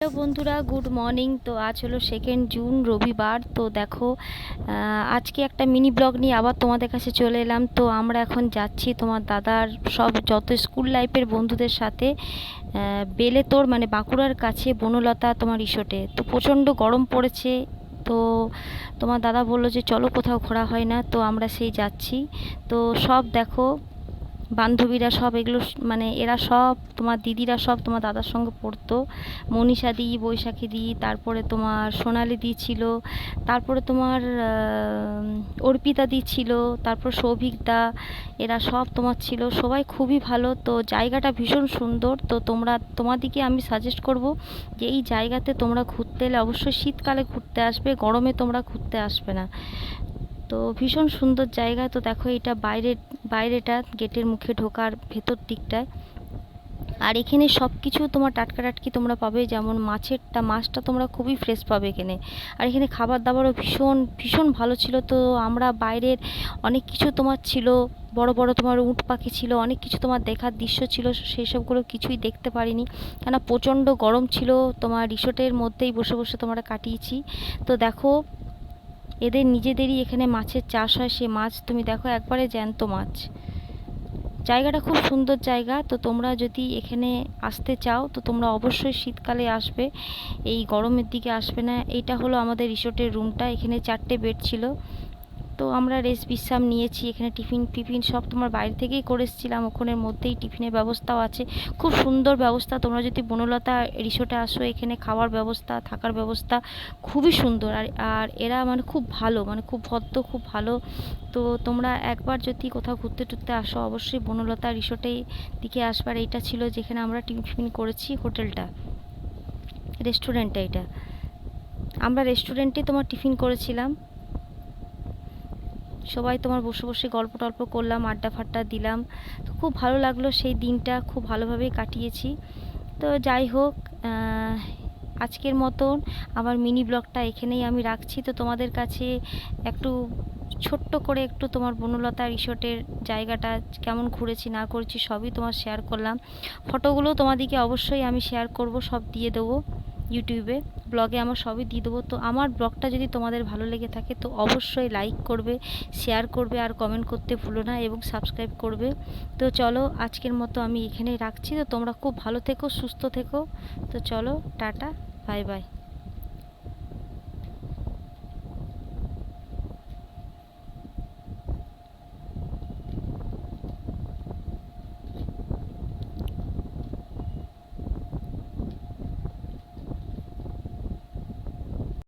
Hello বন্ধুরা, good morning. তো আজ হলো 2 জুন, রবিবার। তো দেখো, আজকে একটা মিনি ব্লগ নিয়ে আবার তোমাদের কাছে চলে এলাম। তো আমরা এখন যাচ্ছি তোমার দাদার সব যত স্কুল লাইফের বন্ধুদের সাথে বেলেতোড় মানে বাঁকুড়ার কাছে বনলতা তোমার রিসোর্টে। তো প্রচণ্ড গরম পড়েছে। তো তোমার দাদা বললো যে চলো, কোথাও ঘোরা হয় না, তো আমরা সেই যাচ্ছি। তো সব দেখো, বান্ধবীরা সব এগুলো মানে এরা সব তোমার দিদিরা সব তোমার দাদার সঙ্গে পড়তো। মনীষা দি, বৈশাখী দি, তারপরে তোমার সোনালি দি ছিল, তারপরে তোমার অর্পিতা দি ছিল, তারপর সৌভিক দা, এরা সব তোমার ছিল। সবাই খুবই ভালো। তো জায়গাটা ভীষণ সুন্দর। তো তোমাদিকে আমি সাজেস্ট করব যে এই জায়গাতে তোমরা ঘুরতে এলে অবশ্যই শীতকালে ঘুরতে আসবে, গরমে তোমরা ঘুরতে আসবে না। তো ভীষণ সুন্দর জায়গা। তো দেখো, এটা বাইরেটা গেটের মুখে ঢোকার ভেতর দিকটায়। আর এখানে সব কিছু তোমার টাটকা টাটকি তোমরা পাবে, যেমন মাছটা তোমরা খুবই ফ্রেশ পাবে এখানে। আর এখানে খাবার দাবারও ভীষণ ভীষণ ভালো ছিল। তো আমরা বাইরের অনেক কিছু তোমার ছিল, বড় বড় তোমার উট পাখি ছিল, অনেক কিছু তোমার দেখার দৃশ্য ছিল, সেই সবগুলো কিছুই দেখতে পারিনি, কেন প্রচণ্ড গরম ছিল। তোমার রিসোর্টের মধ্যেই বসে বসে তোমরা কাটিয়েছি। তো দেখো, এদের নিজেদেরই এখানে মাছের চাষ হয়, সে মাছ তুমি দেখো, একবারে জ্যান্ত মাছ। জায়গাটা খুব সুন্দর জায়গা। তো তোমরা যদি এখানে আসতে চাও তো তোমরা অবশ্যই শীতকালে আসবে, এই গরমের দিকে আসবে না। এইটা হলো আমাদের রিসোর্টের রুমটা। এখানে 4টে বেড ছিল। তো আমরা রেস্ট বিশ্রাম নিয়েছি। এখানে টিফিন সব তোমার বাইরে থেকেই করে এসেছিলাম। ওখানের মধ্যেই টিফিনের ব্যবস্থাও আছে, খুব সুন্দর ব্যবস্থা। তোমরা যদি বনলতা রিসোর্টে আসো, এখানে খাওয়ার ব্যবস্থা, থাকার ব্যবস্থা খুবই সুন্দর। আর আর এরা মানে খুব ভালো, মানে খুব ভদ্র, খুব ভালো। তো তোমরা একবার যদি কোথাও ঘুরতে টুরতে আসো, অবশ্যই বনলতা রিসোর্টের দিকে আসবার। এইটা ছিল যেখানে আমরা টিফিন করেছি, হোটেলটা, রেস্টুরেন্টটা এটা। আমরা রেস্টুরেন্টে তোমার টিফিন করেছিলাম। সবাই তোমার বসে বসে গল্প টল্প করলাম, আড্ডা ফাড্ডা দিলাম। তো খুব ভালো লাগলো, সেই দিনটা খুব ভালোভাবেই কাটিয়েছি। তো যাই হোক, আজকের মতন আমার মিনি ব্লগটা এখানেই আমি রাখছি। তো তোমাদের কাছে একটু ছোট্ট করে একটু তোমার বনলতা রিসোর্টের জায়গাটা কেমন ঘুরেছি না করেছি সবই তোমার শেয়ার করলাম। ফটোগুলো তোমাদেরকে অবশ্যই আমি শেয়ার করব, সব দিয়ে দেবো ইউটিউবে, ব্লগে আমার সবই দিয়ে দেবো। তো আমার ব্লগটা যদি তোমাদের ভালো লেগে থাকে তো অবশ্যই লাইক করবে, শেয়ার করবে, আর কমেন্ট করতে ভুলো না, এবং সাবস্ক্রাইব করবে। তো চলো, আজকের মতো আমি এখানেই রাখছি। তো তোমরা খুব ভালো থেকো, সুস্থ থেকো। তো চলো, টাটা, বাই বাই।